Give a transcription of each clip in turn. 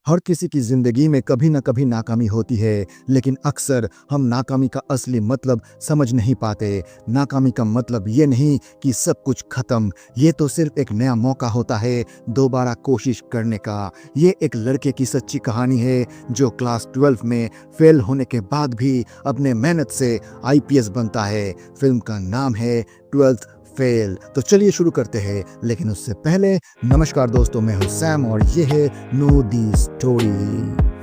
हर किसी की जिंदगी में कभी ना कभी नाकामी होती है, लेकिन अक्सर हम नाकामी का असली मतलब समझ नहीं पाते। नाकामी का मतलब ये नहीं कि सब कुछ खत्म, ये तो सिर्फ एक नया मौका होता है दोबारा कोशिश करने का। ये एक लड़के की सच्ची कहानी है जो क्लास 12 में फेल होने के बाद भी अपने मेहनत से आईपीएस बनता है। फिल्म का नाम है 12th फेल। तो चलिए शुरू करते हैं, लेकिन उससे पहले नमस्कार दोस्तों, मैं हूं सैम और ये है नो दी स्टोरी।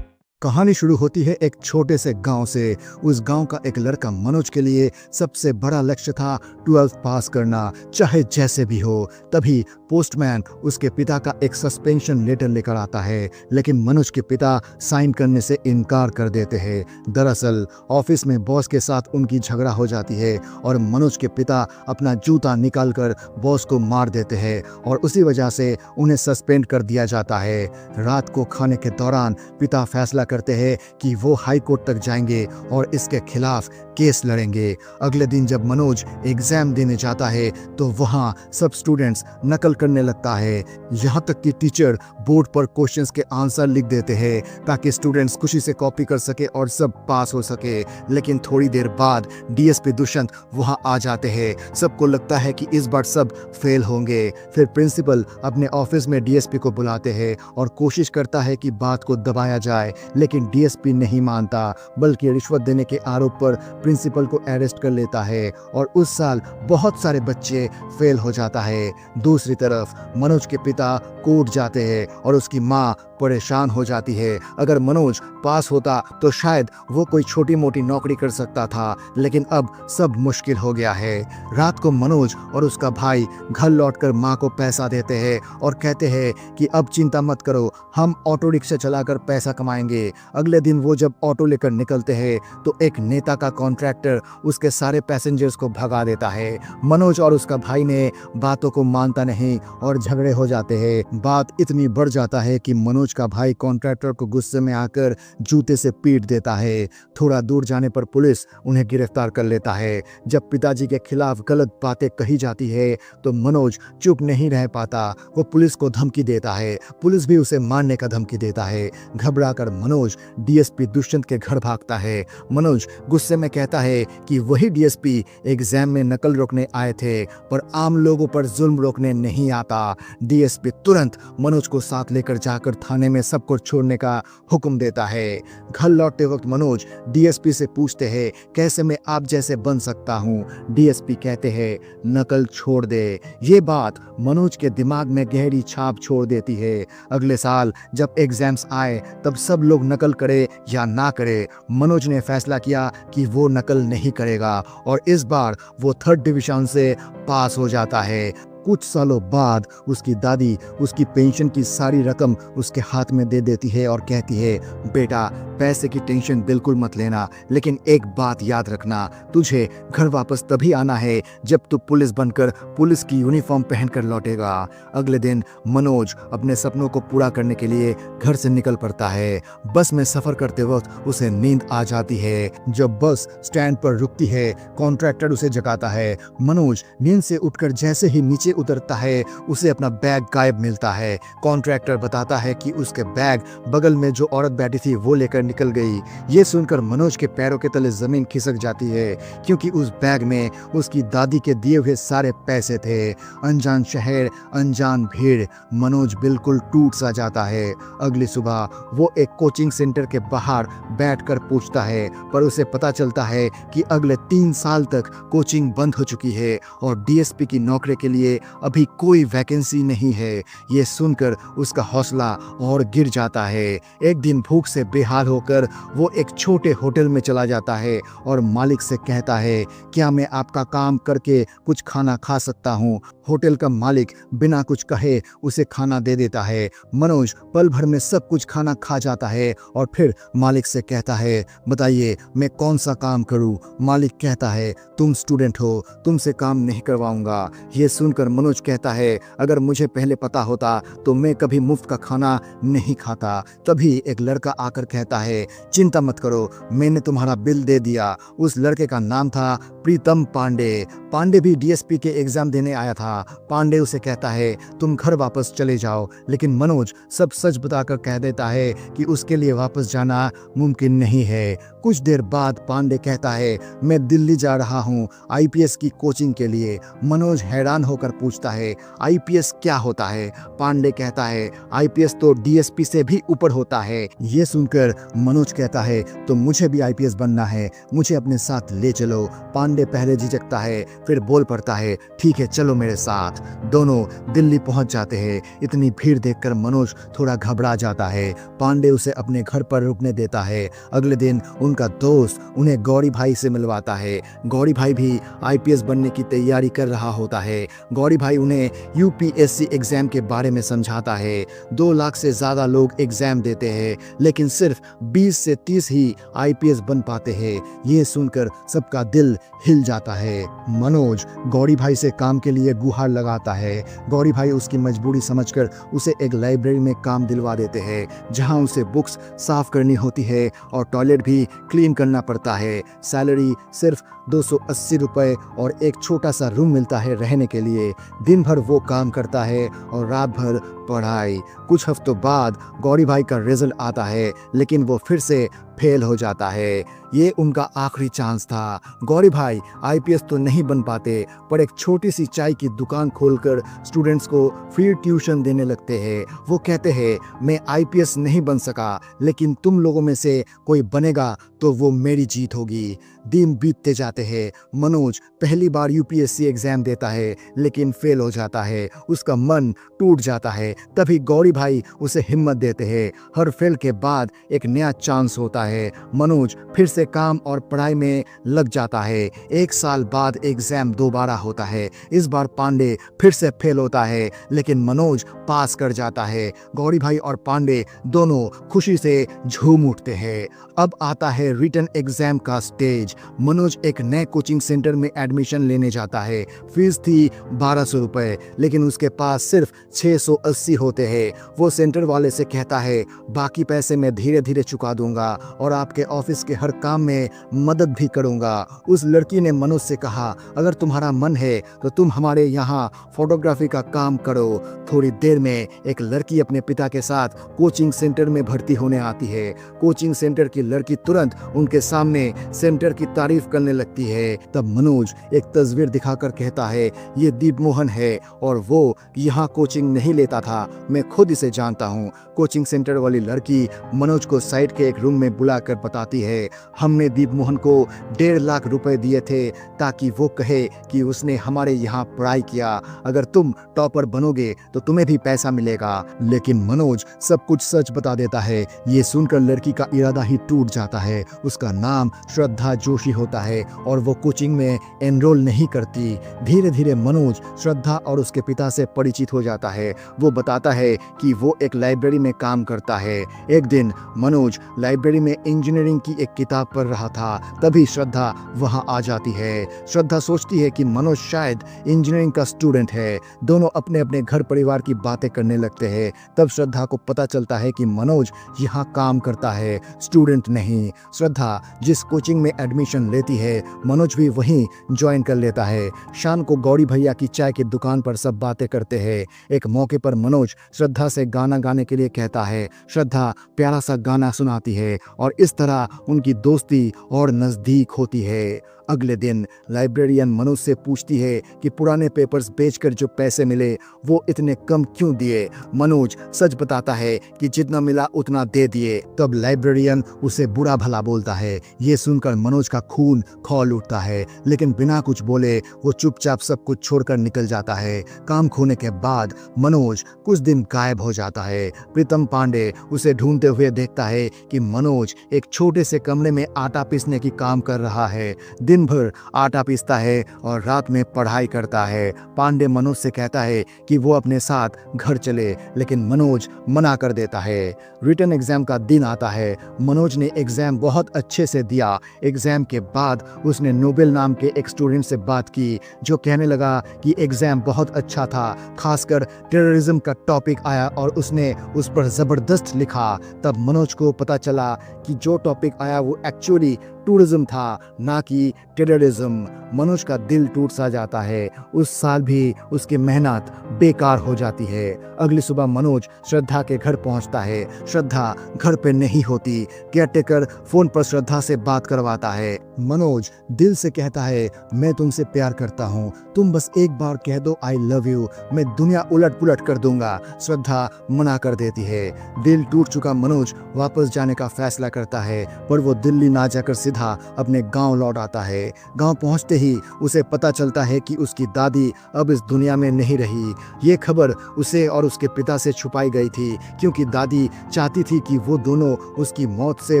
कहानी शुरू होती है एक छोटे से गांव से। उस गांव का एक लड़का मनोज के लिए सबसे बड़ा लक्ष्य था 12th पास करना, चाहे जैसे भी हो। तभी पोस्टमैन उसके पिता का एक सस्पेंशन लेटर लेकर आता है, लेकिन मनोज के पिता साइन करने से इनकार कर देते हैं। दरअसल ऑफिस में बॉस के साथ उनकी झगड़ा हो जाती है और मनोज के पिता अपना जूता निकालकर बॉस को मार देते हैं और उसी वजह से उन्हें सस्पेंड कर दिया जाता है। रात को खाने के दौरान पिता फैसला करते हैं कि वो हाई कोर्ट तक जाएंगे और इसके खिलाफ केस लड़ेंगे। अगले दिन जब मनोज एग्जाम देने जाता है तो वहाँ सब स्टूडेंट्स नकल करने लगता है। यहाँ तक कि टीचर बोर्ड पर क्वेश्चंस के आंसर लिख देते हैं ताकि स्टूडेंट्स खुशी से कॉपी कर सके और सब पास हो सके। लेकिन थोड़ी देर बाद डीएसपी दुष्यंत वहाँ आ जाते हैं। सबको लगता है कि इस बार सब फेल होंगे। फिर प्रिंसिपल अपने ऑफिस में डीएसपी को बुलाते हैं और कोशिश करता है कि बात को दबाया जाए, लेकिन डीएसपी नहीं मानता, बल्कि रिश्वत देने के आरोप पर प्रिंसिपल को अरेस्ट कर लेता है और उस साल बहुत सारे बच्चे फेल हो जाता है। दूसरी तरफ मनोज के पिता कोर्ट जाते हैं और उसकी माँ परेशान हो जाती है। अगर मनोज पास होता तो शायद वो कोई छोटी मोटी नौकरी कर सकता था, लेकिन अब सब मुश्किल हो गया है। रात को मनोज और उसका भाई घर लौटकर माँ को पैसा देते हैं और कहते हैं कि अब चिंता मत करो, हम ऑटो रिक्शा चलाकर पैसा कमाएंगे। अगले दिन वो जब ऑटो लेकर निकलते हैं तो एक नेता का कॉन्ट्रैक्टर उसके सारे पैसेंजर्स को भगा देता है। मनोज और उसका भाई ने बातों को मानता नहीं और झगड़े हो जाते हैं। बात इतनी बढ़ जाता है कि मनोज का भाई कॉन्ट्रैक्टर को गुस्से में आकर जूते से पीट देता है। थोड़ा दूर जाने पर पुलिस उन्हें गिरफ्तार कर लेता है। जब पिताजी के खिलाफ गलत बातें कही जाती है तो मनोज चुप नहीं रह पाता, वो पुलिस को धमकी देता है। पुलिस भी उसे मारने का धमकी देता है। घबराकर मनोज डीएसपी दुष्यंत के घर भागता है। मनोज गुस्से में कहता है कि वही डीएसपी एग्जाम में नकल रोकने आए थे, पर आम लोगों पर जुल्म रोकने नहीं आता। डीएसपी तुरंत मनोज को साथ लेकर जाकर थाने में सबको छोड़ने का हुक्म देता है। घर लौटते वक्त मनोज डीएसपी से पूछते हैं, कैसे मैं आप जैसे बन सकता हूँ? डीएसपी कहते हैं, नकल छोड़ दे। ये बात मनोज के दिमाग में गहरी छाप छोड़ देती है। अगले साल जब एग्जाम्स आए तब सब लोग नकल करे या ना करे, मनोज ने फैसला किया कि वो नकल नहीं करेगा और इस बार वो 3rd डिवीजन से पास हो जाता है। कुछ सालों बाद उसकी दादी उसकी पेंशन की सारी रकम उसके हाथ में दे देती है और कहती है, बेटा पैसे की टेंशन बिल्कुल मत लेना, लेकिन एक बात याद रखना, तुझे घर वापस तभी आना है जब तू पुलिस बनकर पुलिस की यूनिफॉर्म पहनकर लौटेगा। अगले दिन मनोज अपने सपनों को पूरा करने के लिए घर से निकल पड़ता है। बस में सफर करते वक्त उसे नींद आ जाती है। जब बस स्टैंड पर रुकती है, कॉन्ट्रैक्टर उसे जगाता है। मनोज नींद से उठकर जैसे ही नीचे उतरता है, उसे अपना बैग गायब मिलता है। कॉन्ट्रैक्टर बताता है कि उसके बैग बगल में जो औरत बैठी थी वो लेकर निकल गई। ये सुनकर मनोज के पैरों के तले जमीन खिसक जाती है, क्योंकि उस बैग में उसकी दादी के दिए हुए सारे पैसे थे। अनजान शहर, अनजान भीड़, मनोज बिल्कुल टूट सा जाता है। अगली सुबह वो एक कोचिंग सेंटर के बाहर बैठकर पूछता है, पर उसे पता चलता है कि अगले 3 साल तक कोचिंग बंद हो चुकी है और डीएसपी की नौकरी के लिए अभी कोई वैकेंसी नहीं है। ये सुनकर उसका हौसला और गिर जाता है। एक दिन भूख से बेहाल होकर वो एक छोटे होटल में चला जाता है और मालिक से कहता है, क्या मैं आपका काम करके कुछ खाना खा सकता हूँ? होटल का मालिक बिना कुछ कहे उसे खाना दे देता है। मनोज पल भर में सब कुछ खाना खा जाता है और फिर मालिक से कहता है, बताइए मैं कौन सा काम करूँ? मालिक कहता है, तुम स्टूडेंट हो, तुमसे काम नहीं करवाऊंगा। ये सुनकर मनोज कहता है, अगर मुझे पहले पता होता तो मैं कभी मुफ्त का खाना नहीं खाता। तभी एक लड़का आकर कहता है, है, चिंता मत करो, मैंने तुम्हारा बिल दे दिया। उस लड़के का नाम था प्रीतम पांडे। पांडे भी डीएसपी के एग्जाम देने आया था। पांडे उसे कहता है तुम घर वापस चले जाओ, लेकिन मनोज सब सच बताकर कह देता है कि उसके लिए वापस जाना मुमकिन नहीं है। कुछ देर बाद पांडे कहता है मैं दिल्ली जा रहा हूँ आईपीएस की कोचिंग के लिए। मनोज हैरान होकर पूछता है आईपीएस क्या होता है? पांडे कहता है आईपीएस तो डीएसपी से भी ऊपर होता है। ये सुनकर मनोज कहता है तो मुझे भी आईपीएस बनना है, मुझे अपने साथ ले चलो। पांडे पहले झिझकता है, फिर बोल पड़ता है ठीक है चलो मेरे साथ। दोनों दिल्ली पहुंच जाते हैं। इतनी भीड़ देखकर मनोज थोड़ा घबरा जाता है। पांडे उसे अपने घर पर रुकने देता है। अगले दिन उनका दोस्त उन्हें गौरी भाई से मिलवाता है। गौरी भाई भी आईपीएस बनने की तैयारी कर रहा होता है। गौरी भाई उन्हें यूपीएससी एग्जाम के बारे में समझाता है। 2 लाख से ज्यादा लोग एग्जाम देते हैं, लेकिन सिर्फ 20 से 30 ही आईपीएस बन पाते हैं। ये सुनकर सबका दिल हिल जाता है। मनोज गौरी भाई से काम के लिए गुहार लगाता है। गौरी भाई उसकी मजबूरी समझकर उसे एक लाइब्रेरी में काम दिलवा देते हैं, जहां उसे बुक्स साफ करनी होती है और टॉयलेट भी क्लीन करना पड़ता है। सैलरी सिर्फ 280 रुपए और एक छोटा सा रूम मिलता है रहने के लिए। दिन भर वो काम करता है और रात भर पढ़ाई। कुछ हफ्तों बाद गौरी भाई का रिजल्ट आता है, लेकिन वो फिर से फेल हो जाता है। ये उनका आखिरी चांस था। गौरी भाई आईपीएस तो नहीं बन पाते, पर एक छोटी सी चाय की दुकान खोलकर स्टूडेंट्स को फ्री ट्यूशन देने लगते हैं। वो कहते हैं मैं आईपीएस नहीं बन सका, लेकिन तुम लोगों में से कोई बनेगा तो वो मेरी जीत होगी। दिन बीतते जाते हैं। मनोज पहली बार यूपीएससी एग्जाम देता है, लेकिन फेल हो जाता है। उसका मन टूट जाता है। तभी गौरी भाई उसे हिम्मत देते हैं। हर फेल के बाद एक नया चांस होता है। मनोज फिर से काम और पढ़ाई में लग जाता है। 1 साल बाद एग्जाम दोबारा होता है। इस बार पांडे फिर से फेल होता है, लेकिन मनोज पास कर जाता है। गौरी भाई और पांडे दोनों खुशी से झूम उठते हैं। अब आता है रिटन एग्जाम का स्टेज। मनोज एक नए कोचिंग सेंटर में एडमिशन लेने जाता है। फीस थी 1200 रुपए, लेकिन उसके पास सिर्फ 680 होते हैं। वो सेंटर वाले से कहता है बाकी पैसे मैं धीरे धीरे चुका दूंगा और आपके ऑफिस के हर काम में मदद भी करूंगा। उस लड़की ने मनोज से कहा अगर तुम्हारा मन है तो तुम हमारे यहाँ फोटोग्राफी का काम करो। थोड़ी देर में एक लड़की अपने पिता के साथ कोचिंग सेंटर में भर्ती होने आती है। कोचिंग सेंटर की लड़की तुरंत उनके सामने सेंटर की तारीफ करने लगती है। तब मनोज एक तस्वीर दिखाकर कहता है ये दीप मोहन है और वो यहाँ कोचिंग नहीं लेता था, मैं खुद इसे जानता हूँ। कोचिंग सेंटर वाली लड़की मनोज को साइड के एक रूम में बुलाकर बताती है हमने दीप मोहन को 1.5 लाख रुपए दिए थे ताकि वो कहे कि उसने हमारे यहाँ पढ़ाई किया। अगर तुम टॉपर बनोगे तो तुम्हें भी पैसा मिलेगा। लेकिन मनोज सब कुछ सच बता देता है। ये सुनकर लड़की का इरादा ही टूट जाता है। उसका नाम श्रद्धा जोशी होता है और वो कोचिंग में एनरोल नहीं करती। धीरे धीरे मनोज श्रद्धा और उसके पिता से परिचित हो जाता है। वो बताता है कि वो एक लाइब्रेरी में काम करता है। एक दिन मनोज लाइब्रेरी में इंजीनियरिंग की एक किताब पढ़ रहा था, तभी श्रद्धा वहां आ जाती है। श्रद्धा सोचती है कि मनोज शायद इंजीनियरिंग का स्टूडेंट है। दोनों अपने अपने घर परिवार की बातें करने लगते हैं। तब श्रद्धा को पता चलता है कि मनोज यहाँ काम करता है, स्टूडेंट नहीं। श्रद्धा जिस कोचिंग में एडमिशन लेती है, मनोज भी वहीं ज्वाइन कर लेता है। शाम को गौरी भैया की चाय की दुकान पर सब बातें करते हैं। एक मौके पर मनोज श्रद्धा से गाना गाने के लिए कहता है। श्रद्धा प्यारा सा गाना सुनाती है और इस तरह उनकी दोस्ती और नजदीक होती है। अगले दिन लाइब्रेरियन मनोज से पूछती है कि पुराने पेपर्स बेचकर जो पैसे मिले वो इतने कम क्यों दिए। मनोज सच बताता है कि जितना मिला उतना दे दिए। तब लाइब्रेरियन उसे बुरा भला बोलता है। ये सुनकर मनोज का खून खौल उठता है, लेकिन बिना कुछ बोले वो चुपचाप सब कुछ छोड़कर निकल जाता है। काम खोने के बाद मनोज कुछ दिन गायब हो जाता है। प्रीतम पांडे उसे ढूंढते हुए देखता है कि मनोज एक छोटे से कमरे में आटा पीसने की काम कर रहा है। दिन दिन भर आटा पीसता है और रात में पढ़ाई करता है। पांडे मनोज से कहता है कि वो अपने साथ घर चले, लेकिन मनोज मना कर देता है। रिटन एग्जाम का दिन आता है। मनोज ने एग्जाम बहुत अच्छे से दिया। एग्जाम के बाद उसने नोबेल नाम के एक स्टूडेंट से बात की, जो कहने लगा कि एग्जाम बहुत अच्छा था, खासकर टेररिज्म का टॉपिक आया और उसने उस पर ज़बरदस्त लिखा। तब मनोज को पता चला कि जो टॉपिक आया वो एक्चुअली टूरिज्म था, ना कि टेररिज्म। मनोज का दिल टूट सा जाता है। उस साल भी उसकी मेहनत बेकार हो जाती है। अगली सुबह मनोज श्रद्धा के घर पहुंचता है। श्रद्धा घर पे नहीं होती। केयरटेकर फोन पर श्रद्धा से बात करवाता है। मनोज दिल से कहता है, मैं तुमसे प्यार करता हूँ, तुम बस एक बार कह दो आई लव यू, मैं दुनिया उलट पुलट कर दूंगा। श्रद्धा मना कर देती है। दिल टूट चुका मनोज वापस जाने का फैसला करता है, पर वो दिल्ली ना जाकर सीधा अपने गांव लौट आता है। गांव पहुंचते ही उसे पता चलता है कि उसकी दादी अब इस दुनिया में नहीं रही। ये खबर उसे और उसके पिता से छुपाई गई थी, क्योंकि दादी चाहती थी कि वो दोनों उसकी मौत से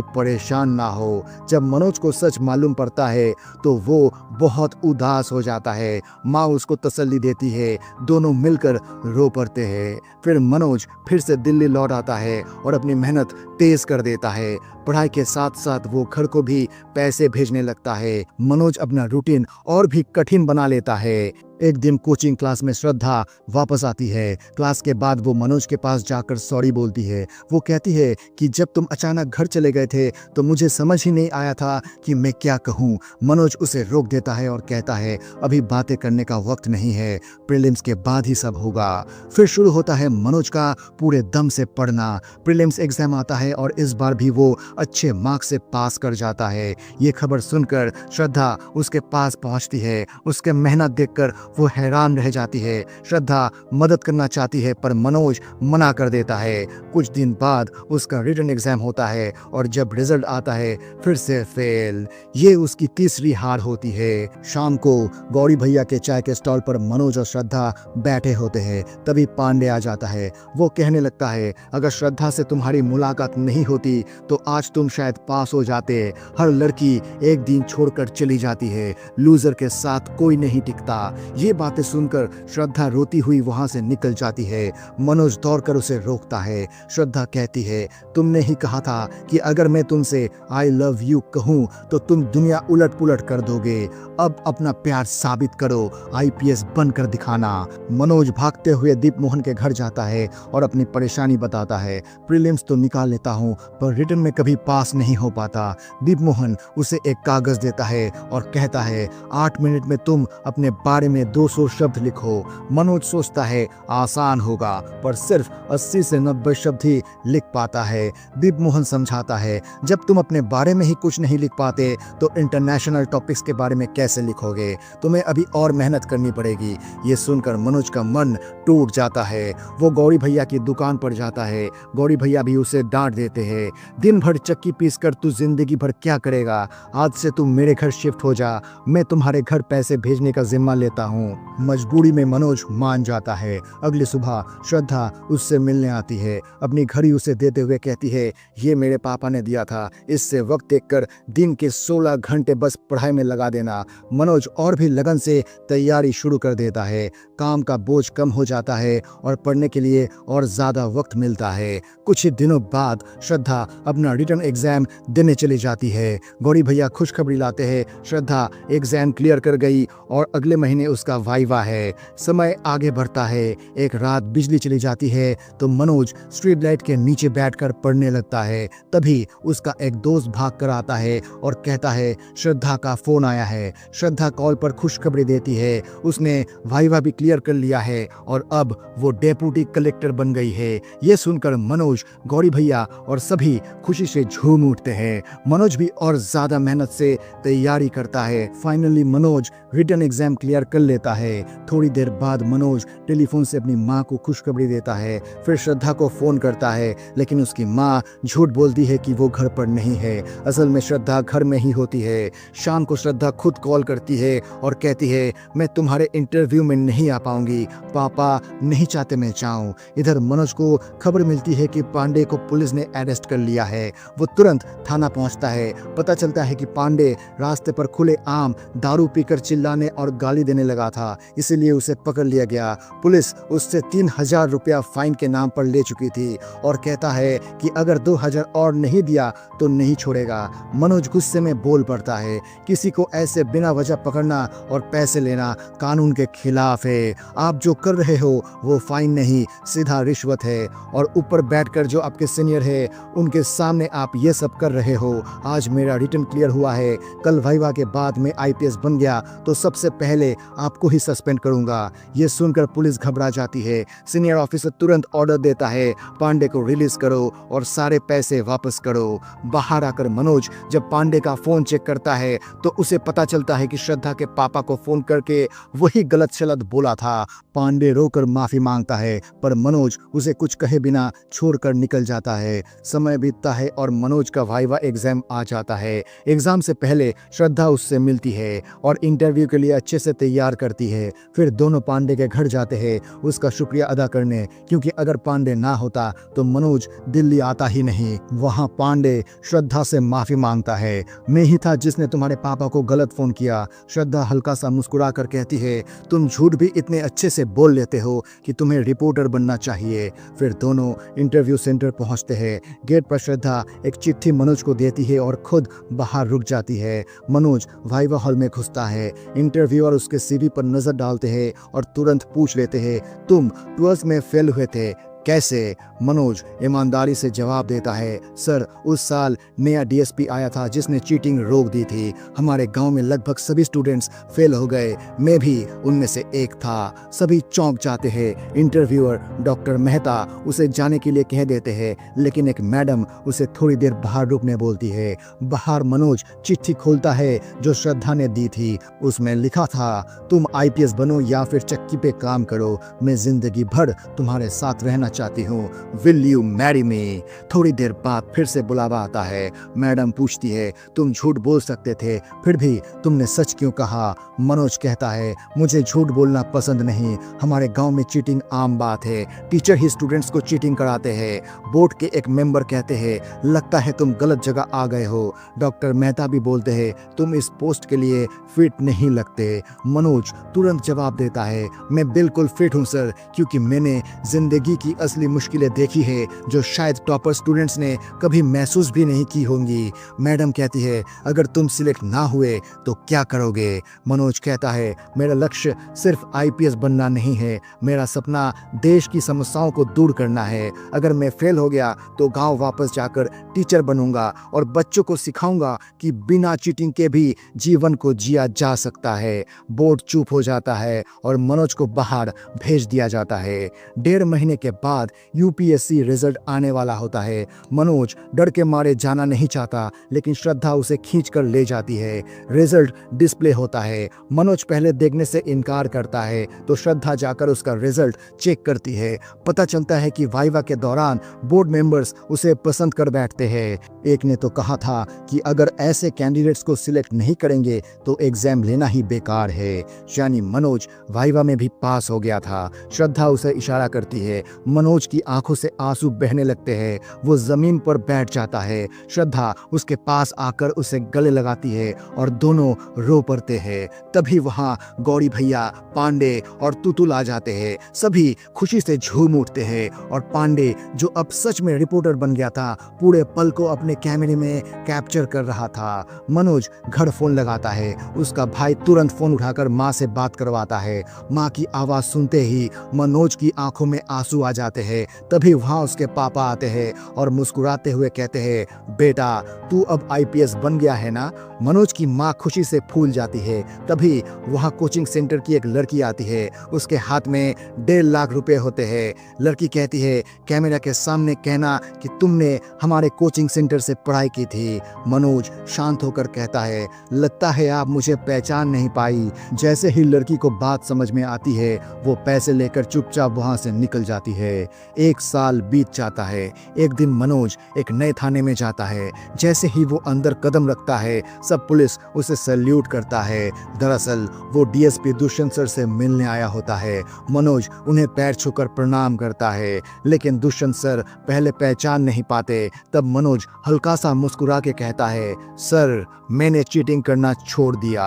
परेशान ना हो। जब मनोज को सच मालूम पड़ता है तो वो बहुत उदास हो जाता है। माँ उसको तसल्ली देती है, दोनों मिलकर रो पड़ते हैं। फिर मनोज फिर से दिल्ली लौट आता है और अपनी मेहनत तेज कर देता है। पढ़ाई के साथ साथ वो घर को भी पैसे भेजने लगता है। मनोज अपना रूटीन और भी कठिन बना लेता है। एक दिन कोचिंग क्लास में श्रद्धा वापस आती है। क्लास के बाद वो मनोज के पास जाकर सॉरी बोलती है। वो कहती है कि जब तुम अचानक घर चले गए थे तो मुझे समझ ही नहीं आया था कि मैं क्या कहूँ। मनोज उसे रोक देता है और कहता है, अभी बातें करने का वक्त नहीं है, प्रीलिम्स के बाद ही सब होगा। फिर शुरू होता है मनोज का पूरे दम से पढ़ना। प्रीलिम्स एग्जाम आता है और इस बार भी वो अच्छे मार्क्स से पास कर जाता है। ये खबर सुनकर श्रद्धा उसके पास पहुंचती है। उसके मेहनत देखकर वो हैरान रह जाती है। श्रद्धा मदद करना चाहती है, पर मनोज मना कर देता है। कुछ दिन बाद उसका रिटन एग्जाम होता है और जब रिजल्ट आता है फिर से फेल। ये उसकी तीसरी हार होती है। शाम को गौरी भैया के चाय के स्टॉल पर मनोज और श्रद्धा बैठे होते हैं। तभी पांडे आ जाता है। वो कहने लगता है, अगर श्रद्धा से तुम्हारी मुलाकात नहीं होती तो आज तुम शायद पास हो जाते। हर लड़की एक दिन छोड़कर चली जाती है, लूजर के साथ कोई नहीं टिकता। ये बातें सुनकर श्रद्धा रोती हुई वहां से निकल जाती है। मनोज दौड़कर उसे रोकता है। श्रद्धा कहती है, तुमने ही कहा था कि अगर मैं तुमसे आई लव यू कहूं तो तुम दुनिया उलट पुलट कर दोगे। अब अपना प्यार साबित करो, आईपीएस बनकर दिखाना। मनोज भागते हुए दीप मोहन के घर जाता है और अपनी परेशानी बताता है। प्रीलिम्स तो निकाल लेता हूँ, पर रिटन में कभी पास नहीं हो पाता। दीप मोहन उसे एक कागज देता है और कहता है, 8 मिनट में तुम अपने बारे में 200 शब्द लिखो। मनोज सोचता है आसान होगा, पर सिर्फ 80 से 90 शब्द ही लिख पाता है। दीप मोहन समझाता है, जब तुम अपने बारे में ही कुछ नहीं लिख पाते तो इंटरनेशनल टॉपिक्स के बारे में कैसे लिखोगे? तुम्हें अभी और मेहनत करनी पड़ेगी। ये सुनकर मनोज का मन टूट जाता है। वो गौरी भैया की दुकान पर जाता है। गौरी भैया भी उसे डांट देते हैं, दिन भर चक्की पीस कर तू जिंदगी भर क्या करेगा? आज से तुम मेरे घर शिफ्ट हो जा, मैं तुम्हारे घर पैसे भेजने का जिम्मा लेता हूँ। मजबूरी में मनोज मान जाता है। अगली सुबह श्रद्धा उससे मिलने आती है। अपनी घड़ी उसे देते हुए कहती है, ये मेरे पापा ने दिया था, इससे वक्त देखकर दिन के 16 घंटे बस पढ़ाई में लगा देना। मनोज और भी लगन से तैयारी शुरू कर देता है। काम का बोझ कम हो जाता है और पढ़ने के लिए और ज्यादा वक्त मिलता है। कुछ ही दिनों बाद श्रद्धा अपना रिटन एग्जाम देने चली जाती है। गौरी भैया खुशखबरी लाते हैं, श्रद्धा एग्जाम क्लियर कर गई और अगले महीने उसका वाइवा है। समय आगे बढ़ता है। एक रात बिजली चली जाती है तो मनोज स्ट्रीट लाइट के नीचे बैठकर पढ़ने लगता है। तभी उसका एक दोस्त भाग कर आता है और कहता है, श्रद्धा का फोन आया है। श्रद्धा कॉल पर खुशखबरी देती है, उसने वाइवा भी क्लियर कर लिया है और अब वो डेप्यूटी कलेक्टर बन गई है। ये सुनकर मनोज, गौरी भैया और सभी खुशी से झूम उठते हैं। मनोज भी और ज्यादा मेहनत से तैयारी करता है। Finally Manoj written exam clear कर लेता है। थोड़ी देर बाद मनोज टेलीफोन से अपनी माँ को खुशखबरी देता है। फिर श्रद्धा को फोन करता है, लेकिन उसकी माँ झूठ बोलती है कि वो घर पर नहीं है। असल में श्रद्धा घर में ही होती है। शाम को श्रद्धा खुद कॉल करती है और कहती है, मैं तुम्हारे इंटरव्यू में नहीं आ पाऊंगी, पापा नहीं चाहते मैं जाऊं। इधर मनोज को खबर मिलती है कि पांडे को पुलिस ने अरेस्ट कर लिया है। वो तुरंत थाना पहुंचता है। पता चलता है कि पांडे रास्ते पर खुले आम दारू पीकर चिल्लाने और गाली देने लगा था, इसीलिए उसे पकड़ लिया गया। पुलिस उससे 3000 रुपया फाइन के नाम पर ले चुकी थी और कहता है कि अगर 2000 और नहीं दिया तो नहीं छोड़ेगा। मनोज गुस्से में बोल पड़ता है, किसी को ऐसे बिना वजह पकड़ना और पैसे लेना कानून के खिलाफ है। आप जो कर रहे हो वो फाइन नहीं, सीधा रिश्वत है। और ऊपर बैठकर जो आपके सीनियर है उनके सामने आप ये सब कर रहे हो। आज मेरा रिटर्न क्लियर हुआ है, कल वाइवा के बाद में आईपीएस बन गया तो सबसे पहले आपको ही सस्पेंड करूंगा। ये सुनकर पुलिस घबरा जाती है। सीनियर ऑफिसर तुरंत ऑर्डर देता है, पांडे को रिलीज करो और सारे पैसे वापस करो। बाहर आकर मनोज जब पांडे का फोन चेक करता है तो उसे पता चलता है कि श्रद्धा के पापा को फोन करके वही गलत सलत बोला था। पांडे रोकर माफी मांगता है, पर मनोज उसे कुछ कहे बिना छोड़कर निकल जाता है। समय बीतता है और मनोज का वाइवा एग्जाम आ जाता है। एग्जाम से पहले श्रद्धा उससे मिलती है और इंटरव्यू के लिए अच्छे से तैयार करती है। फिर दोनों पांडे के घर जाते हैं उसका शुक्रिया अदा करने, क्योंकि अगर पांडे ना होता तो मनोज दिल्ली आता ही नहीं। वहां पांडे श्रद्धा से माफी मांगता है, मैं ही था जिसने तुम्हारे पापा को गलत फोन किया। श्रद्धा हल्का सा मुस्कुरा कर कहती है, तुम झूठ भी इतने अच्छे से बोल लेते हो कि तुम्हें रिपोर्टर बनना चाहिए। फिर दोनों इंटरव्यू सेंटर पहुंचते हैं। गेट पर श्रद्धा एक चिट्ठी मनोज को देती है और खुद बाहर रुक जाती है। मनोज वाइवा हॉल में घुसता है। इंटरव्यूअर उसके सीवी पर नजर डालते हैं और तुरंत पूछ लेते हैं, तुम 12th में फेल हुए थे, कैसे? मनोज ईमानदारी से जवाब देता है, सर उस साल नया डीएसपी आया था जिसने चीटिंग रोक दी थी। हमारे गांव में लगभग सभी स्टूडेंट्स फेल हो गए, मैं भी उनमें से एक था। सभी चौंक जाते हैं। इंटरव्यूअर डॉक्टर मेहता उसे जाने के लिए कह देते हैं, लेकिन एक मैडम उसे थोड़ी देर बाहर रुकने बोलती है। बाहर मनोज चिट्ठी खोलता है जो श्रद्धा ने दी थी। उसमें लिखा था, तुम आईपीएस बनो या फिर चक्की पे काम करो, मैं जिंदगी भर तुम्हारे साथ रहना चाहती हूँ, विल यू मैरी मी? थोड़ी देर बाद फिर से बुलावा आता है। मैडम पूछती है, तुम झूठ बोल सकते थे, फिर भी तुमने सच क्यों कहा? मनोज कहता है, मुझे झूठ बोलना पसंद नहीं, हमारे गांव में चीटिंग आम बात है, टीचर ही स्टूडेंट्स को चीटिंग कराते हैं। बोर्ड के एक मेंबर कहते हैं, लगता है तुम गलत जगह आ गए हो। डॉक्टर मेहता भी बोलते हैं, तुम इस पोस्ट के लिए फिट नहीं लगते। मनोज तुरंत जवाब देता है, मैं बिल्कुल फिट हूँ सर, क्योंकि मैंने जिंदगी की असली मुश्किलें देखी है जो शायद टॉपर स्टूडेंट्स ने कभी महसूस भी नहीं की होंगी। मैडम कहती है, अगर तुम सिलेक्ट ना हुए तो क्या करोगे? मनोज कहता है, मेरा लक्ष्य सिर्फ आईपीएस बनना नहीं है, मेरा सपना देश की समस्याओं को दूर करना है। अगर मैं फेल हो गया तो गांव वापस जाकर टीचर बनूंगा और बच्चों को सिखाऊंगा कि बिना चीटिंग के भी जीवन को जिया जा सकता है। बोर्ड चुप हो जाता है और मनोज को बाहर भेज दिया जाता है। 1.5 महीने के बाद यूपीएससी रिजल्ट आने वाला होता है। मनोज डर के मारे जाना नहीं चाहता, लेकिन श्रद्धा उसे खींच कर ले जाती है। रिजल्ट डिस्प्ले होता है। मनोज पहले देखने से इनकार करता है तो श्रद्धा जाकर उसका रिजल्ट चेक करती है। पता चलता है कि वाइवा के दौरान बोर्ड मेंबर्स उसे पसंद कर बैठते हैं। एक ने तो कहा था कि अगर ऐसे कैंडिडेट्स को सिलेक्ट नहीं करेंगे तो एग्जाम लेना ही बेकार है। यानी मनोज वाइवा में भी पास हो गया था। श्रद्धा उसे इशारा करती है। मनोज की आंखों से आंसू बहने लगते हैं। वो जमीन पर बैठ जाता है। श्रद्धा उसके पास आकर उसे गले लगाती है और दोनों रो पड़ते हैं। तभी वहां गौरी भैया, पांडे और तुतुल आ जाते हैं। सभी खुशी से झूम उठते हैं और पांडे, जो अब सच में रिपोर्टर बन गया था, पूरे पल को अपने कैमरे में कैप्चर कर रहा था। मनोज घर फोन लगाता है। उसका भाई तुरंत फोन उठाकर माँ से बात करवाता है। माँ की आवाज सुनते ही मनोज की आंखों में आंसू आ जाते जाते हैं तभी वहाँ उसके पापा आते हैं और मुस्कुराते हुए कहते हैं, बेटा तू अब आईपीएस बन गया है ना। मनोज की माँ खुशी से फूल जाती है। तभी वहाँ कोचिंग सेंटर की एक लड़की आती है, उसके हाथ में 1.5 लाख रुपए होते हैं। लड़की कहती है, कैमरा के सामने कहना कि तुमने हमारे कोचिंग सेंटर से पढ़ाई की थी। मनोज शांत होकर कहता है, लगता है आप मुझे पहचान नहीं पाई। जैसे ही लड़की को बात समझ में आती है वो पैसे लेकर चुपचाप वहाँ से निकल जाती है। 1 साल बीत जाता है। एक दिन मनोज एक नए थाने में जाता है। जैसे ही वो अंदर कदम रखता है सब पुलिस उसे सैल्यूट करता है। दरअसल वो डीएसपी दुष्यंत सर से मिलने आया होता है। मनोज उन्हें पैर छूकर प्रणाम करता है, लेकिन दुष्यंत सर पहले पहचान नहीं पाते। तब मनोज हल्का सा मुस्कुरा के कहता है, सर मैंने चीटिंग करना छोड़ दिया।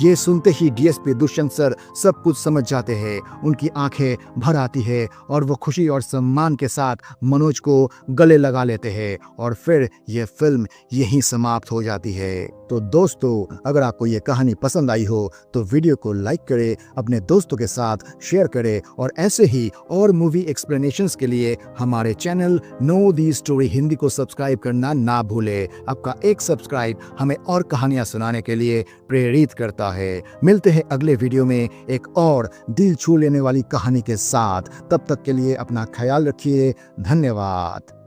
ये सुनते ही डीएसपी दुष्यंत सर सब कुछ समझ जाते हैं। उनकी आंखें भर आती है और वो खुशी और सम्मान के साथ मनोज को गले लगा लेते हैं और फिर ये फिल्म यहीं समाप्त हो जाती है। तो दोस्तों, अगर आपको ये कहानी पसंद आई हो तो वीडियो को लाइक करें, अपने दोस्तों के साथ शेयर करें और ऐसे ही और मूवी एक्सप्लेनेशंस के लिए हमारे channel know the story Hindi को सब्सक्राइब करना ना भूलें। आपका एक सब्सक्राइब हमें और कहानियां सुनाने के लिए प्रेरित करता है। मिलते हैं अगले वीडियो में एक और दिल छू लेने वाली कहानी के साथ। तब तक के लिए अपना ख्याल रखिए। धन्यवाद।